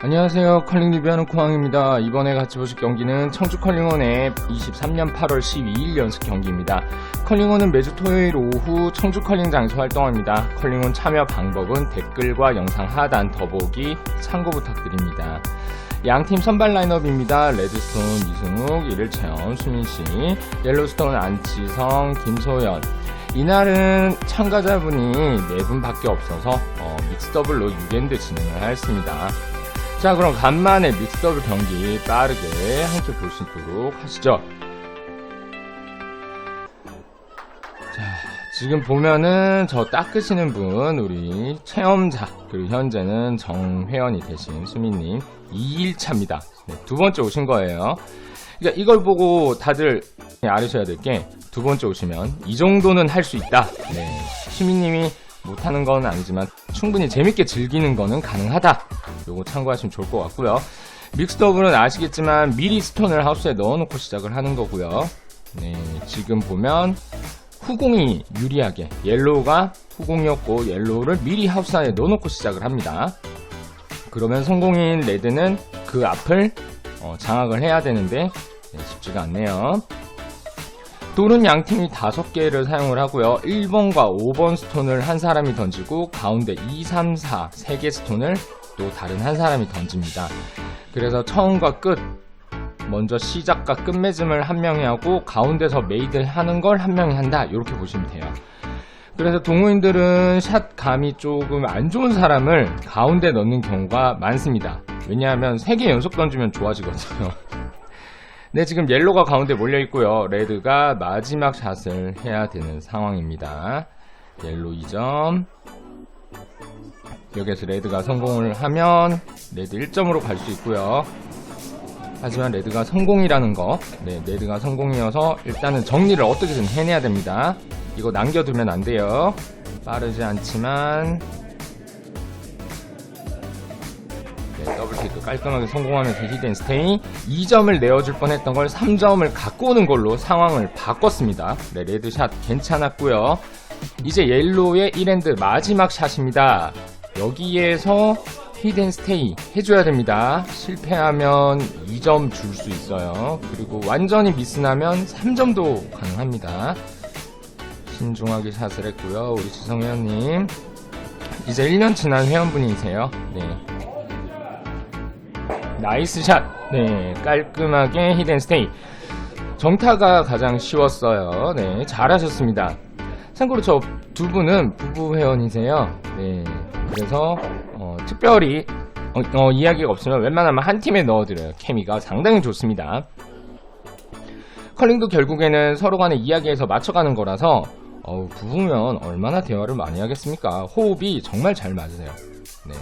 안녕하세요. 컬링 리뷰하는 코항입니다. 이번에 같이 보실 경기는 청주 컬링원의 23년 8월 12일 연습 경기입니다. 컬링원은 매주 토요일 오후 청주 컬링장에서 활동합니다. 컬링원 참여 방법은 댓글과 영상 하단 더보기 참고 부탁드립니다. 양팀 선발 라인업입니다. 레드스톤 이승욱, 이를채연, 수민씨, 옐로스톤 안치성, 김소연. 이날은 참가자분이 4분밖에 없어서 믹스더블로 6엔드 진행을 하였습니다. 자, 그럼 간만에 믹스더블 경기 빠르게 함께 볼 수 있도록 하시죠. 자, 지금 보면은 저 닦으시는 분 우리 체험자, 그리고 현재는 정회원이 되신 수민님 2일차입니다. 네, 두 번째 오신 거예요. 그러니까 이걸 보고 다들 알으셔야 될 게, 두 번째 오시면 이 정도는 할 수 있다. 네, 수민님이 못하는 건 아니지만 충분히 재밌게 즐기는 거는 가능하다. 요거 참고하시면 좋을 것 같고요. 믹스더블은 아시겠지만 미리 스톤을 하우스에 넣어놓고 시작을 하는 거고요. 네, 지금 보면 후공이 유리하게, 옐로우가 후공이었고 옐로우를 미리 하우스 안에 넣어놓고 시작을 합니다. 그러면 성공인 레드는 그 앞을 장악을 해야 되는데 쉽지가 않네요. 돌은 양팀이 5개를 사용을 하고요. 1번과 5번 스톤을 한 사람이 던지고 가운데 2, 3, 4 3개 스톤을 또 다른 한 사람이 던집니다. 그래서 처음과 끝, 먼저 시작과 끝맺음을 한 명이 하고 가운데서 메이드 하는 걸 한 명이 한다. 이렇게 보시면 돼요. 그래서 동호인들은 샷 감이 조금 안 좋은 사람을 가운데 넣는 경우가 많습니다. 왜냐하면 3개 연속 던지면 좋아지거든요. 네, 지금 옐로가 가운데 몰려있고요. 레드가 마지막 샷을 해야 되는 상황입니다. 옐로 2점. 여기에서 레드가 성공을 하면 레드 1점으로 갈 수 있고요. 하지만 레드가 성공이라는 거, 네, 레드가 성공이어서 일단은 정리를 어떻게든 해내야 됩니다. 이거 남겨두면 안 돼요. 빠르지 않지만 더블테이크 깔끔하게 성공하면서 히든 스테이 2점을 내어줄 뻔했던 걸 3점을 갖고 오는 걸로 상황을 바꿨습니다. 네, 레드샷 괜찮았고요. 이제 옐로우의 1엔드 마지막 샷입니다. 여기에서 히든 스테이 해줘야 됩니다. 실패하면 2점 줄 수 있어요. 그리고 완전히 미스나면 3점도 가능합니다. 신중하게 샷을 했고요. 우리 지성 회원님 이제 1년 지난 회원분이세요. 네, 나이스 샷. 네, 깔끔하게 히든 스테이. 정타가 가장 쉬웠어요. 네, 잘하셨습니다. 참고로 저 두 분은 부부 회원이세요. 네, 그래서 특별히 이야기가 없으면 웬만하면 한 팀에 넣어드려요. 케미가 상당히 좋습니다. 컬링도 결국에는 서로 간의 이야기에서 맞춰가는 거라서 부부면 얼마나 대화를 많이 하겠습니까? 호흡이 정말 잘 맞으세요. 네,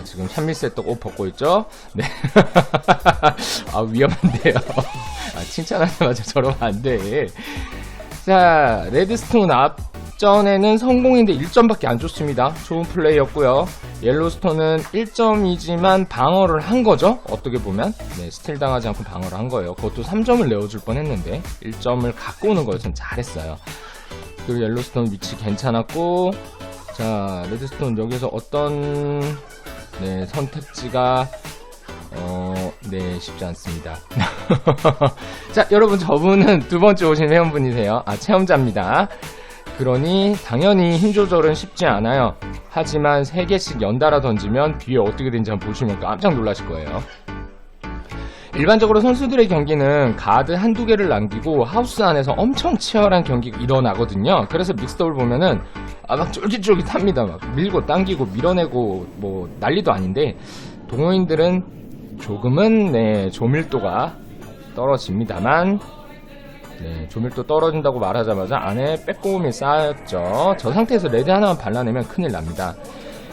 지금 샷미스에 옷 벗고 있죠? 네. 위험한데요. 칭찬하자마자 저러면 안 돼. 자, 레드스톤 앞전에는 성공인데 1점밖에 안 줬습니다. 좋은 플레이였고요. 옐로스톤은 1점이지만 방어를 한 거죠? 어떻게 보면. 네, 스틸 당하지 않고 방어를 한 거예요. 그것도 3점을 내어줄 뻔 했는데 1점을 갖고 오는 걸 좀 잘했어요. 그리고 옐로스톤 위치 괜찮았고, 자, 레드스톤 여기서 어떤 선택지가 쉽지 않습니다. 자, 여러분, 저분은 두 번째 오신 회원분이세요. 체험자입니다. 그러니 당연히 힘 조절은 쉽지 않아요. 하지만 3개씩 연달아 던지면 뒤에 어떻게 되는지 한번 보시면 깜짝 놀라실 거예요. 일반적으로 선수들의 경기는 가드 한두 개를 남기고 하우스 안에서 엄청 치열한 경기가 일어나거든요. 그래서 믹스더블 보면은 막 쫄깃쫄깃합니다. 막 밀고 당기고 밀어내고 뭐 난리도 아닌데, 동호인들은 조금은 조밀도가 떨어집니다만, 조밀도 떨어진다고 말하자마자 안에 빼꼼히 쌓였죠. 저 상태에서 레드 하나만 발라내면 큰일 납니다.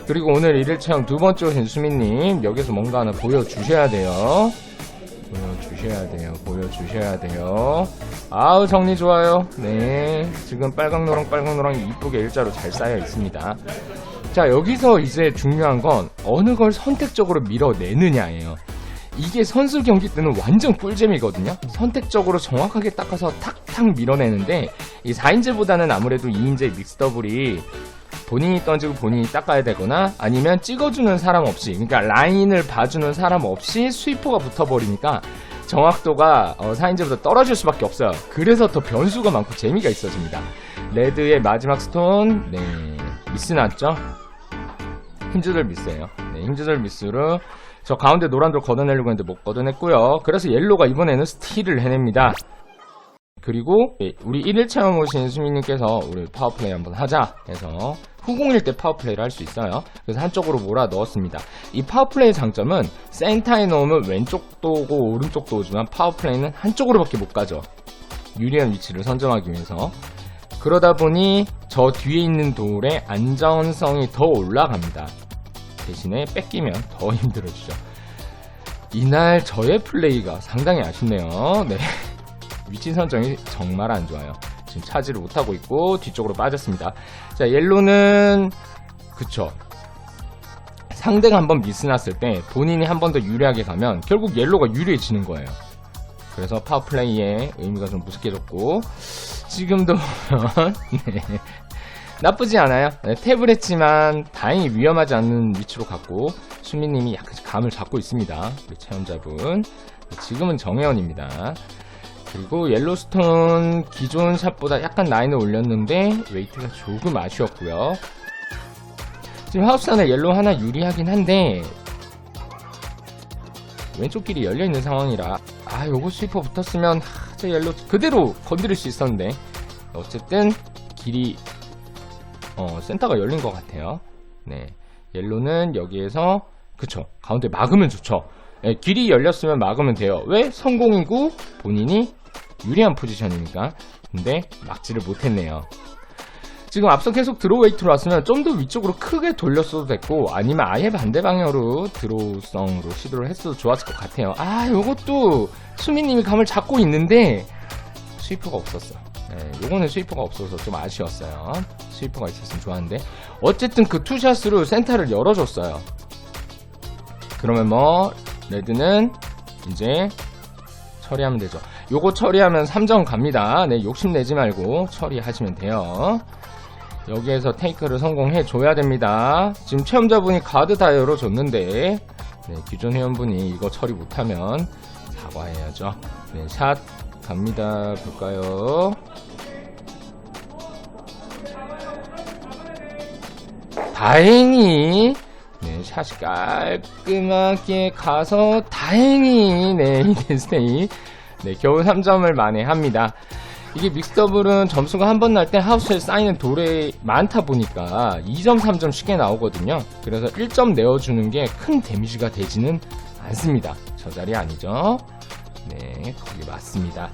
그리고 오늘 이를체형 두 번째 오신 수민님, 여기서 뭔가 하나 보여주셔야 돼요. 보여주셔야 돼요. 아우, 정리 좋아요. 네, 지금 빨강노랑 이쁘게 일자로 잘 쌓여 있습니다. 자, 여기서 이제 중요한 건 어느 걸 선택적으로 밀어내느냐예요. 이게 선수 경기 때는 완전 꿀잼이거든요. 선택적으로 정확하게 닦아서 탁탁 밀어내는데, 이 4인제보다는 아무래도 2인제 믹스더블이 본인이 던지고 본인이 닦아야 되거나 아니면 찍어주는 사람 없이, 그러니까 라인을 봐주는 사람 없이 스위퍼가 붙어버리니까 정확도가 4인제보다 떨어질 수밖에 없어요. 그래서 더 변수가 많고 재미가 있어집니다. 레드의 마지막 스톤, 네, 미스 났죠? 힘조절 미스예요. 네, 힘조절 미스로 저 가운데 노란 돌 걷어내려고 했는데 못 걷어냈고요. 그래서 옐로가 이번에는 스틸을 해냅니다. 그리고 우리 1일 체험 오신 수민님께서 우리 파워플레이 한번 하자 해서 후공일 때 파워플레이를 할 수 있어요. 그래서 한쪽으로 몰아 넣었습니다. 이 파워플레이의 장점은 센터에 넣으면 왼쪽도 오고 오른쪽도 오지만 파워플레이는 한쪽으로밖에 못 가죠. 유리한 위치를 선점하기 위해서. 그러다 보니 저 뒤에 있는 돌의 안전성이 더 올라갑니다. 대신에 뺏기면 더 힘들어지죠. 이날 저의 플레이가 상당히 아쉽네요. 네. 위치 선정이 정말 안 좋아요. 지금 차지를 못하고 있고 뒤쪽으로 빠졌습니다. 자, 옐로는 그쵸, 상대가 한번 미스 났을 때 본인이 한 번 더 유리하게 가면 결국 옐로가 유리해지는 거예요. 그래서 파워플레이의 의미가 좀 무색해졌고 지금도 네, 나쁘지 않아요. 네, 탭을 했지만 다행히 위험하지 않는 위치로 갔고 수민님이 약간 감을 잡고 있습니다. 우리 체험자분. 지금은 정혜원입니다. 그리고 옐로스톤 기존 샷보다 약간 라인을 올렸는데 웨이트가 조금 아쉬웠고요. 지금 하우스 안에 옐로 하나 유리하긴 한데 왼쪽 길이 열려있는 상황이라 요거 스위퍼 붙었으면 저 옐로 그대로 건드릴 수 있었는데 어쨌든 길이 센터가 열린 것 같아요. 네, 옐로는 여기에서 그쵸, 가운데 막으면 좋죠. 네, 길이 열렸으면 막으면 돼요. 왜? 성공이고 본인이 유리한 포지션이니까. 근데 막지를 못했네요. 지금 앞서 계속 드로우 웨이트로 왔으면 좀 더 위쪽으로 크게 돌렸어도 됐고 아니면 아예 반대 방향으로 드로우성으로 시도를 했어도 좋았을 것 같아요. 요것도 수민님이 감을 잡고 있는데 스위퍼가 없었어. 네, 요거는 스위퍼가 없어서 좀 아쉬웠어요. 스위퍼가 있었으면 좋았는데 어쨌든 그 투샷으로 센터를 열어줬어요. 그러면 뭐 레드는 이제 처리하면 되죠. 요거 처리하면 3점 갑니다. 네, 욕심내지 말고 처리하시면 돼요. 여기에서 테이크를 성공해 줘야 됩니다. 지금 체험자분이 가드 다 열어줬는데 네, 기존 회원분이 이거 처리 못하면 사과해야죠. 네, 샷 갑니다. 볼까요? 다행히 네, 샷이 깔끔하게 가서 다행히 네, 히든스테이 네, 겨우 3점을 만회합니다. 이게 믹스더블은 점수가 한 번 날 때 하우스에 쌓이는 돌이 많다 보니까 2점, 3점 쉽게 나오거든요. 그래서 1점 내어주는 게 큰 데미지가 되지는 않습니다. 저 자리 아니죠? 네, 거기 맞습니다.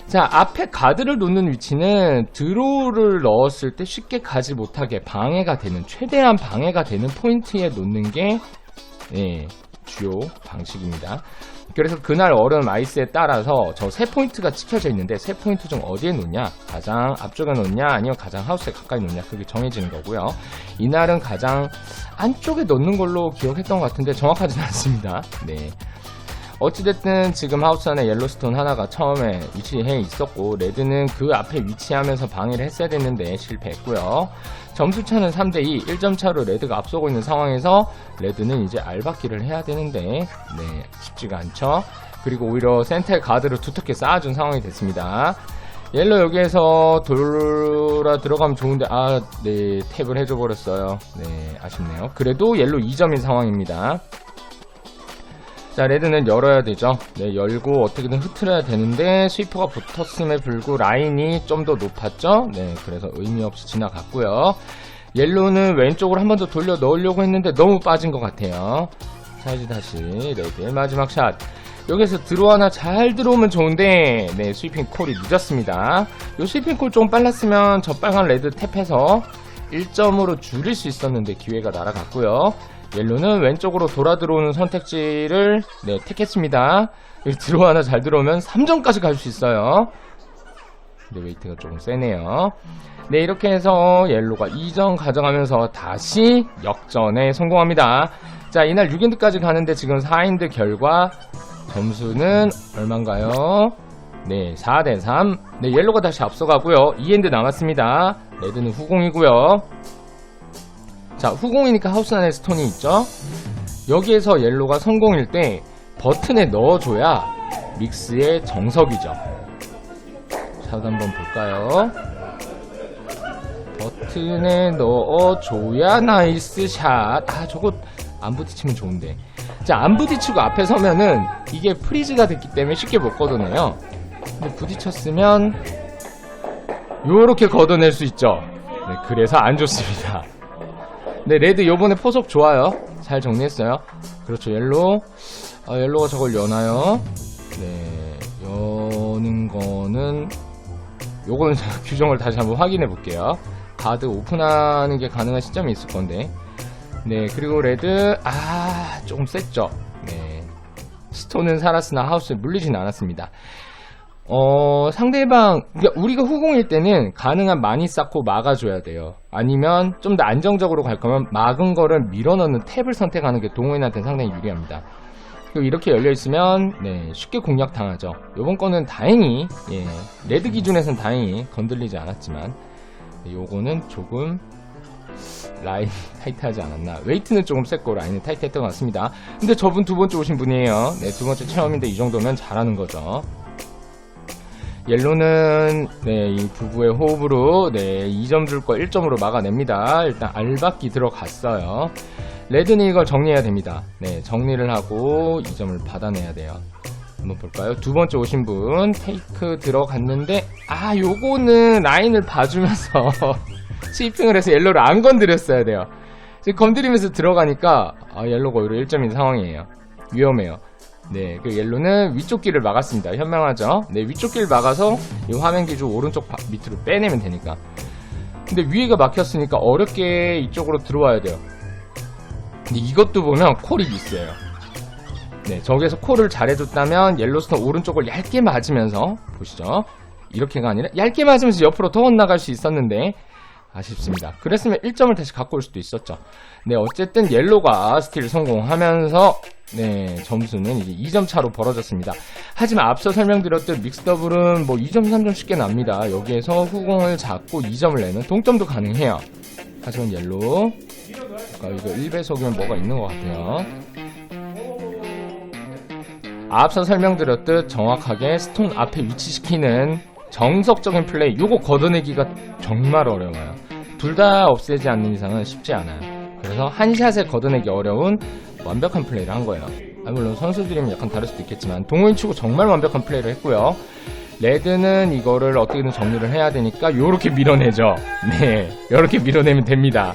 자, 앞에 가드를 놓는 위치는 드로우를 넣었을 때 쉽게 가지 못하게 방해가 되는, 최대한 방해가 되는 포인트에 놓는 게 네, 주요 방식입니다. 그래서 그날 얼음 아이스에 따라서 저 3포인트가 찍혀져 있는데 3포인트 중 어디에 놓냐, 가장 앞쪽에 놓냐 아니면 가장 하우스에 가까이 놓냐, 그게 정해지는 거고요. 이날은 가장 안쪽에 놓는 걸로 기억했던 것 같은데 정확하지는 않습니다. 네. 어찌됐든 지금 하우스 안에 옐로스톤 하나가 처음에 위치해 있었고 레드는 그 앞에 위치하면서 방해를 했어야 됐는데 실패했고요. 점수차는 3대2, 1점 차로 레드가 앞서고 있는 상황에서 레드는 이제 알바끼를 해야 되는데 네, 쉽지가 않죠. 그리고 오히려 센터에 가드를 두텁게 쌓아준 상황이 됐습니다. 옐로 여기에서 돌아 들어가면 좋은데 네, 탭을 해줘 버렸어요. 네, 아쉽네요. 그래도 옐로 2점인 상황입니다. 자, 레드는 열어야 되죠. 네, 열고 어떻게든 흐트려야 되는데 스위퍼가 붙었음에 불구 라인이 좀 더 높았죠. 네, 그래서 의미 없이 지나갔고요. 옐로는 왼쪽으로 한 번 더 돌려 넣으려고 했는데 너무 빠진 것 같아요. 자, 이제 다시 레드의 마지막 샷. 여기서 드로우 하나 잘 들어오면 좋은데 네, 스위핑 콜이 늦었습니다. 요 스위핑 콜 좀 빨랐으면 저 빨간 레드 탭해서 1점으로 줄일 수 있었는데 기회가 날아갔고요. 옐로는 왼쪽으로 돌아 들어오는 선택지를 네, 택했습니다. 여기 드로우 하나 잘 들어오면 3점까지 갈 수 있어요. 근데 웨이트가 조금 세네요. 네, 이렇게 해서 옐로가 2점 가져가면서 다시 역전에 성공합니다. 자, 이날 6인드까지 가는데 지금 4인드 결과 점수는 얼마인가요? 네, 4대3. 네, 옐로가 다시 앞서가고요. 2인드 남았습니다. 레드는 후공이고요. 자, 후공이니까 하우스 안에 스톤이 있죠. 여기에서 옐로가 성공일 때 버튼에 넣어줘야 믹스의 정석이죠. 자, 한번 볼까요? 버튼에 넣어줘야 나이스 샷. 아, 저거 안 부딪히면 좋은데. 자, 안 부딪히고 앞에 서면은 이게 프리즈가 됐기 때문에 쉽게 못 걷어내요. 근데 부딪혔으면 요렇게 걷어낼 수 있죠. 네, 그래서 안 좋습니다. 네, 레드 요번에 포석 좋아요. 잘 정리했어요. 그렇죠, 옐로. 옐로가 저걸 여나요? 네, 여는 거는 요거는 제가 규정을 다시 한번 확인해 볼게요. 가드 오픈하는 게 가능한 시점이 있을 건데. 네, 그리고 레드, 조금 셌죠. 네. 스톤은 살았으나 하우스에 물리진 않았습니다. 상대방, 그러니까 우리가 후공일 때는 가능한 많이 쌓고 막아줘야 돼요. 아니면 좀 더 안정적으로 갈 거면 막은 거를 밀어넣는 탭을 선택하는 게 동호인한테는 상당히 유리합니다. 그리고 이렇게 열려있으면, 네, 쉽게 공략 당하죠. 요번 거는 다행히, 예, 레드 기준에서는 다행히 건들리지 않았지만, 네, 요거는 조금, 라인 타이트하지 않았나. 웨이트는 조금 셌고 라인은 타이트했던 것 같습니다. 근데 저분 두 번째 오신 분이에요. 네, 두 번째 체험인데 이 정도면 잘하는 거죠. 옐로는 네, 이 부부의 호흡으로 네, 2점 줄 거 1점으로 막아냅니다. 일단 알박기 들어갔어요. 레드는 이걸 정리해야 됩니다. 네, 정리를 하고 2점을 받아내야 돼요. 한번 볼까요? 두 번째 오신 분 테이크 들어갔는데 요거는 라인을 봐주면서 스위핑을 해서 옐로를 안 건드렸어야 돼요. 지금 건드리면서 들어가니까 옐로가 오히려 1점인 상황이에요. 위험해요. 네, 그 옐로는 위쪽 길을 막았습니다. 현명하죠? 네, 위쪽 길을 막아서 이 화면 기준 오른쪽 밑으로 빼내면 되니까. 근데 위에가 막혔으니까 어렵게 이쪽으로 들어와야 돼요. 근데 이것도 보면 콜이 있어요. 네, 저기에서 콜을 잘해줬다면 옐로스톤 오른쪽을 얇게 맞으면서 보시죠. 이렇게가 아니라 얇게 맞으면서 옆으로 더 엇나갈 수 있었는데 아쉽습니다. 그랬으면 1점을 다시 갖고 올 수도 있었죠. 네, 어쨌든 옐로가 스틸 성공하면서 네, 점수는 이제 2점 차로 벌어졌습니다. 하지만 앞서 설명드렸듯 믹스더블은 뭐 2점, 3점 쉽게 납니다. 여기에서 후공을 잡고 2점을 내는 동점도 가능해요. 하지만 옐로 이거 1배속이면 뭐가 있는 것 같아요. 앞서 설명드렸듯 정확하게 스톤 앞에 위치시키는 정석적인 플레이, 요거 걷어내기가 정말 어려워요. 둘 다 없애지 않는 이상은 쉽지 않아요. 그래서 한 샷에 걷어내기 어려운 완벽한 플레이를 한 거예요. 물론 선수들이면 약간 다를 수도 있겠지만 동호인 치고 정말 완벽한 플레이를 했고요. 레드는 이거를 어떻게든 정리를 해야 되니까 요렇게 밀어내죠. 네, 요렇게 밀어내면 됩니다.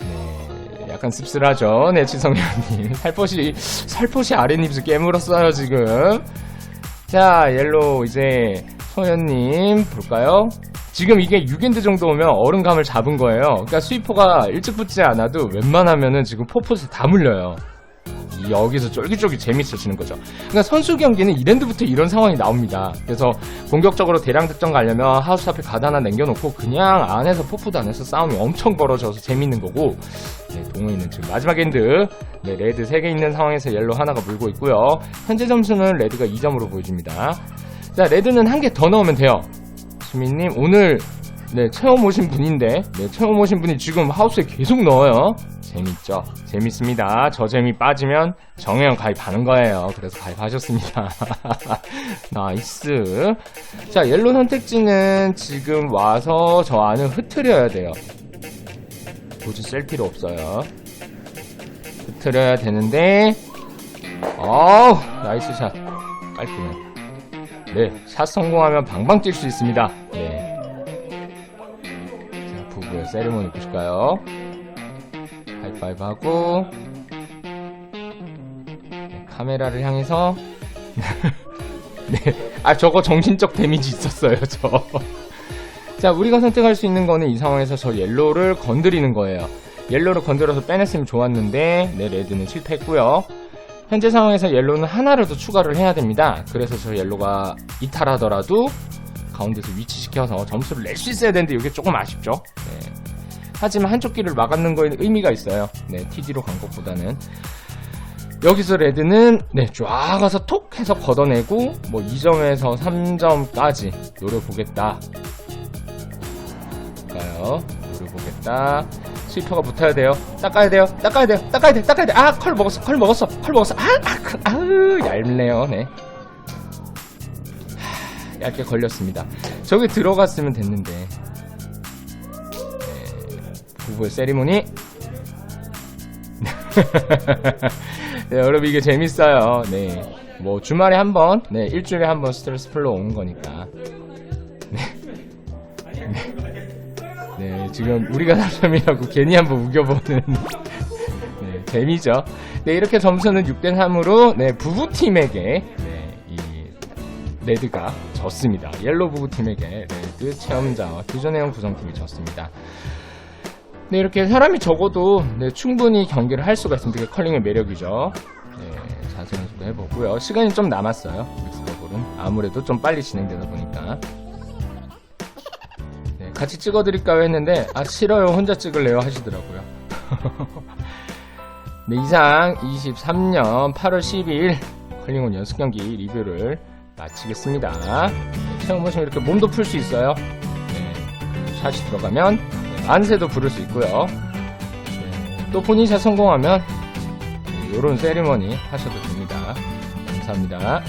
네, 약간 씁쓸하죠. 네, 지성현님 살포시 아랫입술 깨물었어요 지금. 자, 옐로 이제 소연님 볼까요? 지금 이게 6엔드 정도 오면 어른감을 잡은 거예요. 그러니까 스위퍼가 일찍 붙지 않아도 웬만하면은 지금 포포스에 다 물려요. 여기서 쫄깃쫄깃 재밌어지는 거죠. 그러니까 선수 경기는 1엔드부터 이런 상황이 나옵니다. 그래서 공격적으로 대량 득점 가려면 하우스 앞에 가드 하나 남겨놓고 그냥 안에서 포프도 안에서 싸움이 엄청 벌어져서 재밌는 거고. 네, 동호인은 지금 마지막 엔드. 네, 레드 3개 있는 상황에서 옐로 하나가 물고 있고요. 현재 점수는 레드가 2점으로 보여줍니다. 자, 레드는 한 개 더 넣으면 돼요. 수민님 오늘 네, 체험 오신 분인데 네, 체험 오신 분이 지금 하우스에 계속 넣어요. 재밌죠? 재밌습니다. 저 재미 빠지면 정혜영 가입하는 거예요. 그래서 가입하셨습니다. 나이스. 자, 옐로 선택지는 지금 와서 저 안을 흐트려야 돼요. 굳이 셀 필요 없어요. 흐트려야 되는데 나이스 샷. 깔끔해. 네, 샷 성공하면 방방 뛸 수 있습니다. 네. 자, 부부의 세리머니 보실까요? 하이파이브 하고 네, 카메라를 향해서 네, 저거 정신적 데미지 있었어요, 저. 자, 우리가 선택할 수 있는 거는 이 상황에서 저 옐로를 건드리는 거예요. 옐로를 건드려서 빼냈으면 좋았는데 네, 레드는 실패했고요. 현재 상황에서 옐로는 하나를 더 추가를 해야 됩니다. 그래서 저 옐로가 이탈하더라도 가운데서 위치시켜서 점수를 낼 수 있어야 되는데 이게 조금 아쉽죠. 네. 하지만 한쪽 길을 막았는 거에는 의미가 있어요. 네, TD로 간 것보다는. 여기서 레드는 네, 쫙 가서 톡 해서 걷어내고 뭐 2점에서 3점까지 노려보겠다. 볼까요? 노려보겠다. 스위퍼가 붙어야 돼요. 닦아야 돼요. 닦아야 돼요. 닦아야 돼. 닦아야 돼. 아, 컬 먹었어. 컬 먹었어. 컬 먹었어. 아우, 얇네요. 네. 얇게 걸렸습니다. 저기 들어갔으면 됐는데. 네, 부부의 세리머니. 네, 여러분 이게 재밌어요. 네, 뭐 주말에 한 번, 네, 일주일에 한 번 스트레스 풀러 오는 거니까. 네, 네, 지금 우리가 사람이라고 괜히 한번 우겨보는. 네, 재미죠. 네, 이렇게 점수는 6대3으로 네, 부부팀에게 네, 이 레드가 졌습니다. 옐로우 부부팀에게 레드 체험자와 교전해용 구성팀이 졌습니다. 네, 이렇게 사람이 적어도 네, 충분히 경기를 할 수가 있습니다. 그게 컬링의 매력이죠. 네, 자세 연습도 해보고요. 시간이 좀 남았어요. 믹스더볼은 아무래도 좀 빨리 진행되다 보니까. 네, 같이 찍어드릴까요 했는데 아 싫어요, 혼자 찍을래요 하시더라고요. 네, 이상 23년 8월 12일 컬링온 연습경기 리뷰를 마치겠습니다. 네, 체험 보시면 이렇게 몸도 풀 수 있어요. 네, 샷이 들어가면 만세도 부를 수 있고요. 네, 또 포니샷 성공하면 이런 세리머니 하셔도 됩니다. 감사합니다.